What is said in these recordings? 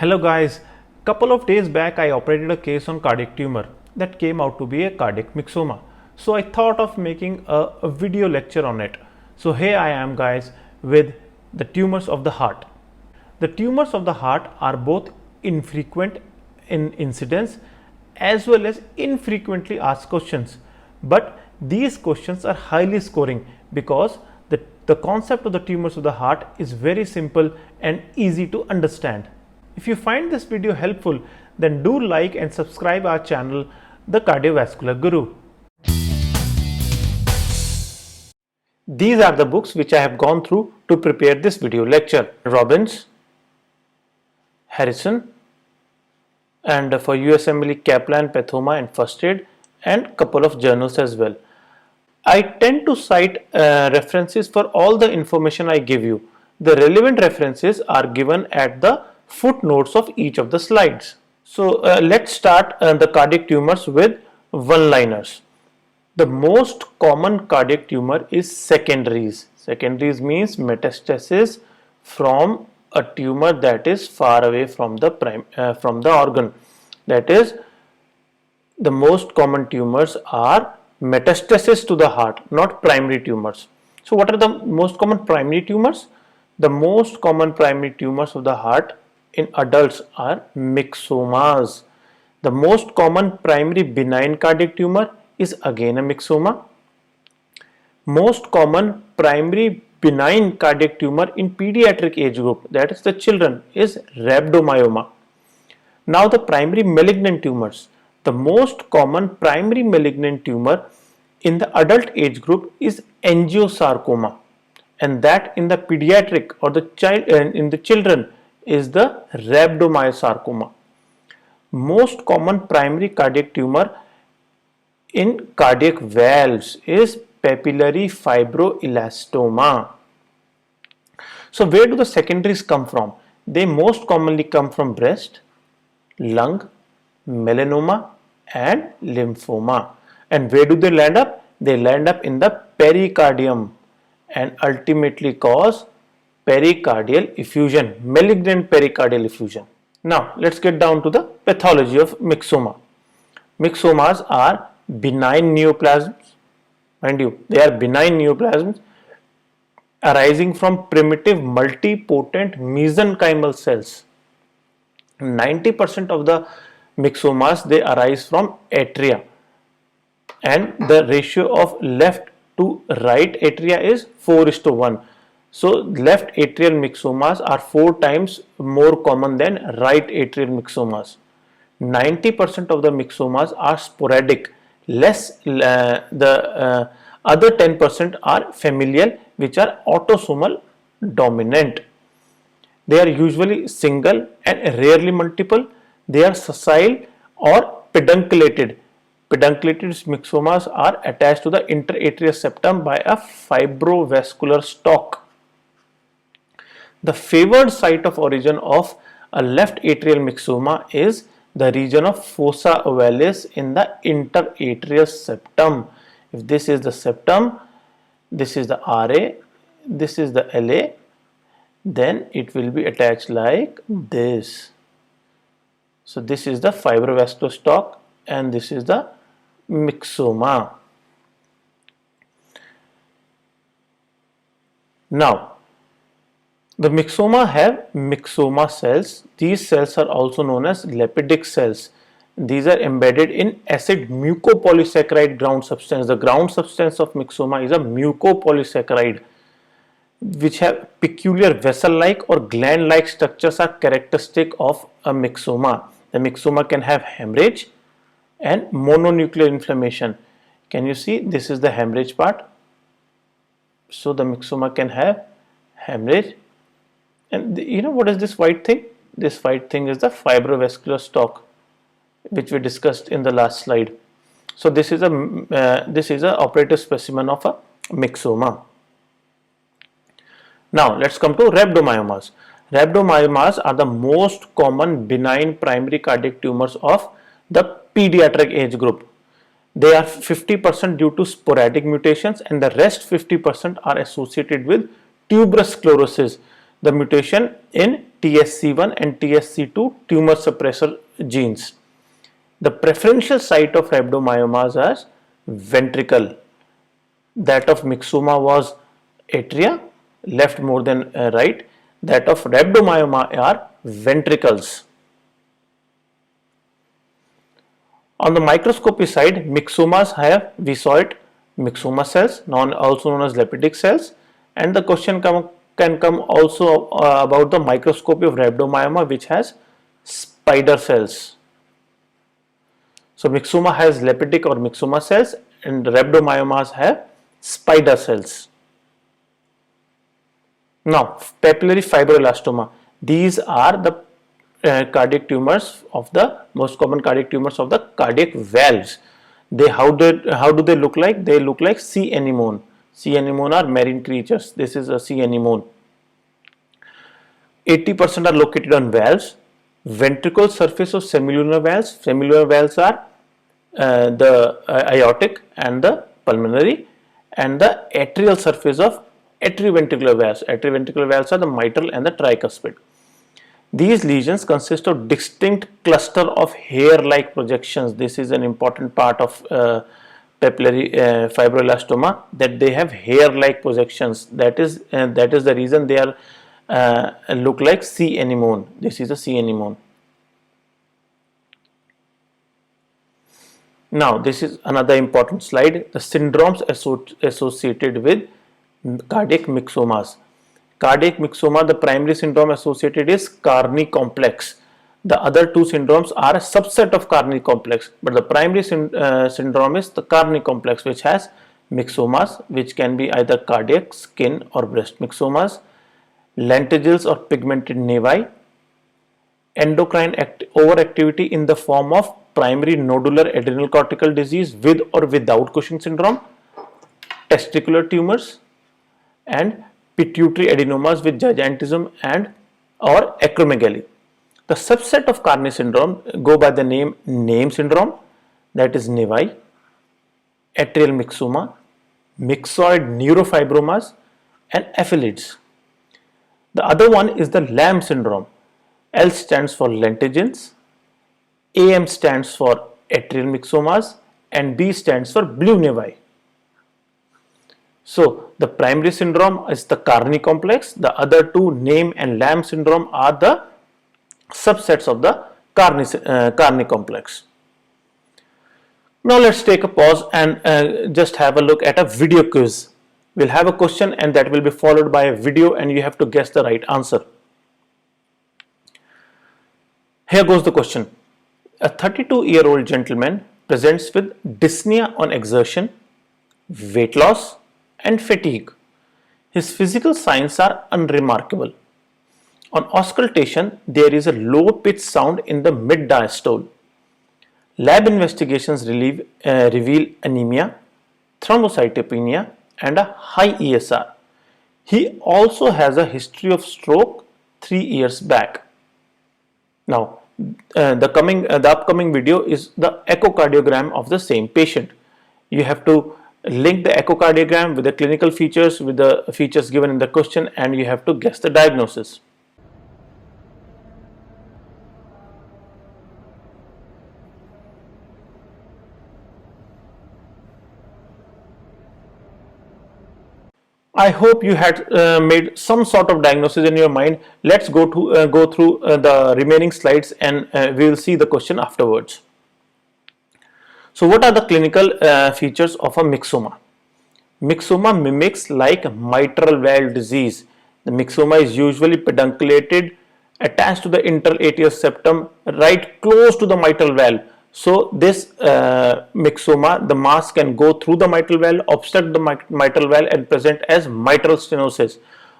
Hello guys, couple of days back I operated a case on cardiac tumor that came out to be a cardiac myxoma. So I thought of making a video lecture on it. So here I am guys with the tumors of the heart. The tumors of the heart are both infrequent in incidence as well as infrequently asked questions. But these questions are highly scoring because the concept of the tumors of the heart is very simple and easy to understand. If you find this video helpful, then do like and subscribe our channel, The Cardiovascular Guru. These are the books which I have gone through to prepare this video lecture. Robbins, Harrison, and for USMLE Kaplan, Pathoma and First Aid, and couple of journals as well. I tend to cite references for all the information I give you. The relevant references are given at the footnotes of each of the slides. So let's start the cardiac tumors with one-liners. The most common cardiac tumor is secondaries. Secondaries means metastasis from a tumor that is far away from the organ. That is, the most common tumors are metastasis to the heart, not primary tumors. So what are the most common primary tumors? The most common primary tumors of the heart in adults are myxomas. The most common primary benign cardiac tumor is again a myxoma. Most common primary benign cardiac tumor in pediatric age group, that is the children, is rhabdomyoma. Now the primary malignant tumors. The most common primary malignant tumor in the adult age group is angiosarcoma, and that in the pediatric or the child in the children is the rhabdomyosarcoma. Most common primary cardiac tumor in cardiac valves is papillary fibroelastoma. So where do the secondaries come from? They most commonly come from breast, lung, melanoma and lymphoma. And where do they land up? They land up in the pericardium and ultimately cause pericardial effusion, malignant pericardial effusion. Now let's get down to the pathology of myxoma. Myxomas are benign neoplasms. Mind you, they are benign neoplasms arising from primitive multipotent mesenchymal cells. 90% of the myxomas, they arise from atria, and the ratio of left to right atria is 4:1. So left atrial myxomas are 4 times more common than right atrial myxomas. 90% of the myxomas are sporadic. The other 10% are familial, which are autosomal dominant. They are usually single and rarely multiple. They are sessile or pedunculated. Pedunculated myxomas are attached to the interatrial septum by a fibrovascular stalk. The favored site of origin of a left atrial myxoma is the region of fossa ovalis in the interatrial septum. If this is the septum, this is the RA, this is the LA, then it will be attached like this. So this is the fibrovascular stalk and this is the myxoma. Now, the myxoma have myxoma cells. These cells are also known as lipidic cells. These are embedded in acid mucopolysaccharide ground substance. The ground substance of myxoma is a mucopolysaccharide, which have peculiar vessel-like or gland-like structures are characteristic of a myxoma. The myxoma can have hemorrhage and mononuclear inflammation. Can you see? This is the hemorrhage part. So the myxoma can have hemorrhage. And you know what is this white thing? This white thing is the fibrovascular stalk, which we discussed in the last slide. So this is a operative specimen of a myxoma. Now let's come to rhabdomyomas. Rhabdomyomas are the most common benign primary cardiac tumors of the pediatric age group. They are 50% due to sporadic mutations and the rest 50% are associated with tuberous sclerosis. the mutation in TSC1 and TSC2 tumor suppressor genes. The preferential site of rhabdomyomas is ventricle. That of myxoma was atria, left more than right. That of rhabdomyoma are ventricles. On the microscopy side, myxomas have, we saw it, myxoma cells, also known as lipidic cells, and the question can come also about the microscopy of rhabdomyoma, which has spider cells. So myxoma has lipidic or myxoma cells, and rhabdomyomas have spider cells. Now, papillary fibroelastoma. These are the cardiac tumors of the most common cardiac tumors of the cardiac valves. How do they look like? They look like sea anemone. Sea anemone are marine creatures. This is a sea anemone. 80% are located on valves. Ventricle surface of semilunar valves. Semilunar valves are the aortic and the pulmonary, and the atrial surface of atrioventricular valves. Atrioventricular valves are the mitral and the tricuspid. These lesions consist of distinct cluster of hair-like projections. This is an important part of papillary fibroelastoma, that they have hair-like projections. That is the reason they are look like sea anemone. This is a sea anemone. Now, this is another important slide. The syndromes associated with cardiac myxomas. Cardiac myxoma, the primary syndrome associated is Carney complex. The other two syndromes are a subset of Carney complex, but the primary syndrome is the Carney complex, which has myxomas, which can be either cardiac, skin or breast myxomas, lentigels or pigmented nevi, endocrine overactivity in the form of primary nodular adrenal cortical disease with or without Cushing syndrome, testicular tumors, and pituitary adenomas with gigantism and or acromegaly. The subset of Carney syndrome go by the name syndrome, that is nevi, atrial myxoma, myxoid neurofibromas, and aphylids. The other one is the Lamb syndrome. L stands for lentigens, AM stands for atrial myxomas, and B stands for blue nevi. So, the primary syndrome is the Carney complex. The other two, name and Lamb syndrome, are the subsets of the Carney complex. Now, let's take a pause and just have a look at a video quiz. We'll have a question and that will be followed by a video, and you have to guess the right answer. Here goes the question. A 32-year-old gentleman presents with dyspnea on exertion, weight loss, and fatigue. His physical signs are unremarkable. On auscultation, there is a low-pitched sound in the mid-diastole. Lab investigations reveal anemia, thrombocytopenia, and a high ESR. He also has a history of stroke 3 years back. Now, the upcoming video is the echocardiogram of the same patient. You have to link the echocardiogram with the clinical features, with the features given in the question, and you have to guess the diagnosis. I hope you had made some sort of diagnosis in your mind. Let's go through the remaining slides, and we will see the question afterwards. So, what are the clinical features of a myxoma? Myxoma mimics like mitral valve disease. The myxoma is usually pedunculated, attached to the interatrial septum, right close to the mitral valve. So, this myxoma, the mass can go through the mitral valve, obstruct the mitral valve, and present as mitral stenosis.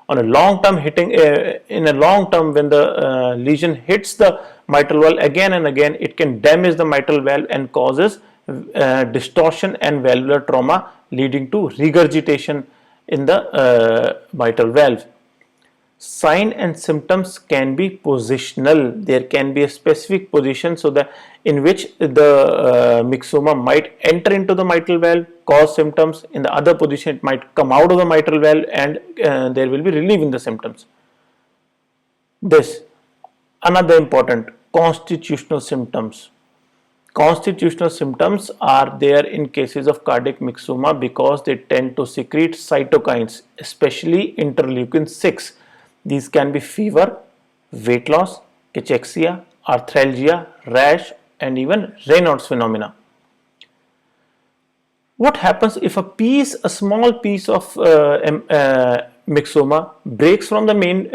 On a long term in a long term, when the lesion hits the mitral valve again and again, it can damage the mitral valve and causes distortion and valvular trauma, leading to regurgitation in the mitral valve. Sign and symptoms can be positional. There can be a specific position in which the myxoma might enter into the mitral valve, cause symptoms. In the other position, it might come out of the mitral valve, and there will be relief in the symptoms. This, another important constitutional symptoms. Constitutional symptoms are there in cases of cardiac myxoma because they tend to secrete cytokines, especially interleukin 6. These can be fever, weight loss, cachexia, arthralgia, rash, and even Raynaud's phenomena. What happens if a small piece of myxoma breaks from the main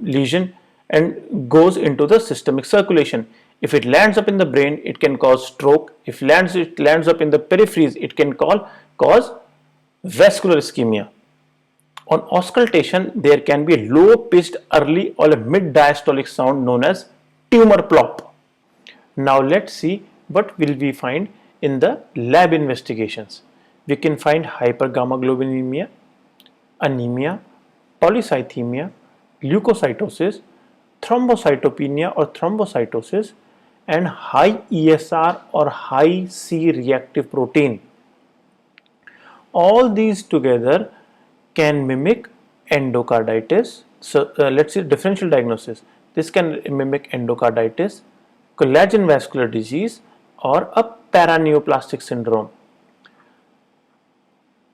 lesion and goes into the systemic circulation? If it lands up in the brain, it can cause stroke. If it lands up in the peripheries, it can cause vascular ischemia. On auscultation, there can be a low-pitched early or a mid-diastolic sound known as tumor plop. Now let's see what will we find in the lab investigations. We can find hypergammaglobulinemia, anemia, polycythemia, leukocytosis, thrombocytopenia or thrombocytosis, and high ESR or high C reactive protein. All these together can mimic endocarditis. So let's see differential diagnosis. This can mimic endocarditis, collagen vascular disease, or a paraneoplastic syndrome.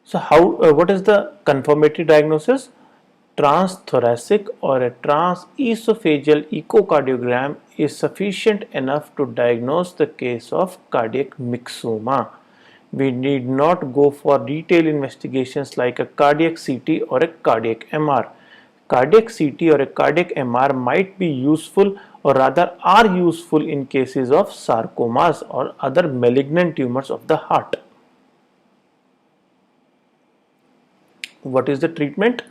So what is the confirmatory diagnosis? Transthoracic or a transesophageal echocardiogram is sufficient enough to diagnose the case of cardiac myxoma. We need not go for detailed investigations like a cardiac CT or a cardiac MR. Cardiac CT or a cardiac MR might be useful, or rather are useful, in cases of sarcomas or other malignant tumors of the heart. What is the treatment?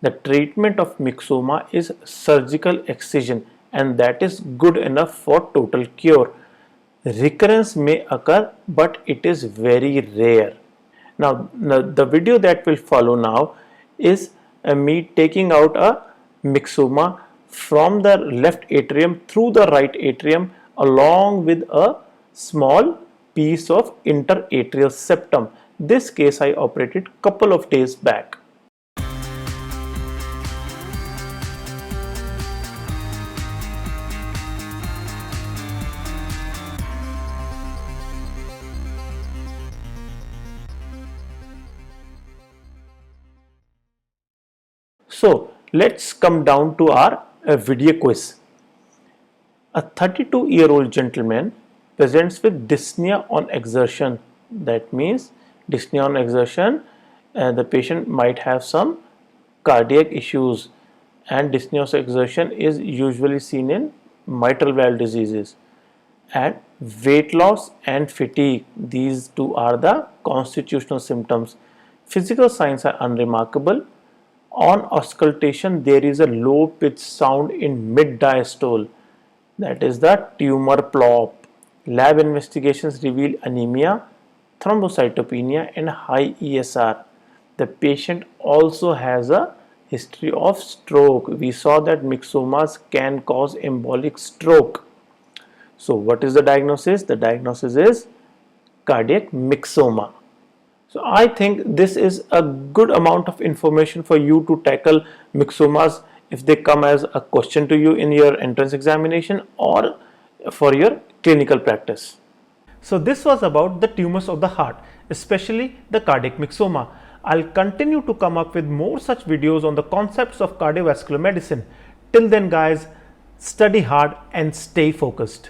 The treatment of myxoma is surgical excision, and that is good enough for total cure. Recurrence may occur, but it is very rare. Now, the video that will follow now is me taking out a myxoma from the left atrium through the right atrium along with a small piece of interatrial septum. This case I operated couple of days back. So let's come down to our video quiz. A 32-year-old gentleman presents with dyspnea on exertion. That means dyspnea on exertion, the patient might have some cardiac issues, and dyspnea on exertion is usually seen in mitral valve diseases. And weight loss and fatigue, these two are the constitutional symptoms. Physical signs are unremarkable. On auscultation, there is a low pitch sound in mid diastole, that is the tumor plop. Lab investigations reveal anemia, thrombocytopenia, and high ESR. The patient also has a history of stroke. We saw that myxomas can cause embolic stroke. So what is the diagnosis? The diagnosis is cardiac myxoma. So I think this is a good amount of information for you to tackle myxomas if they come as a question to you in your entrance examination or for your clinical practice. So this was about the tumors of the heart, especially the cardiac myxoma. I'll continue to come up with more such videos on the concepts of cardiovascular medicine. Till then guys, study hard and stay focused.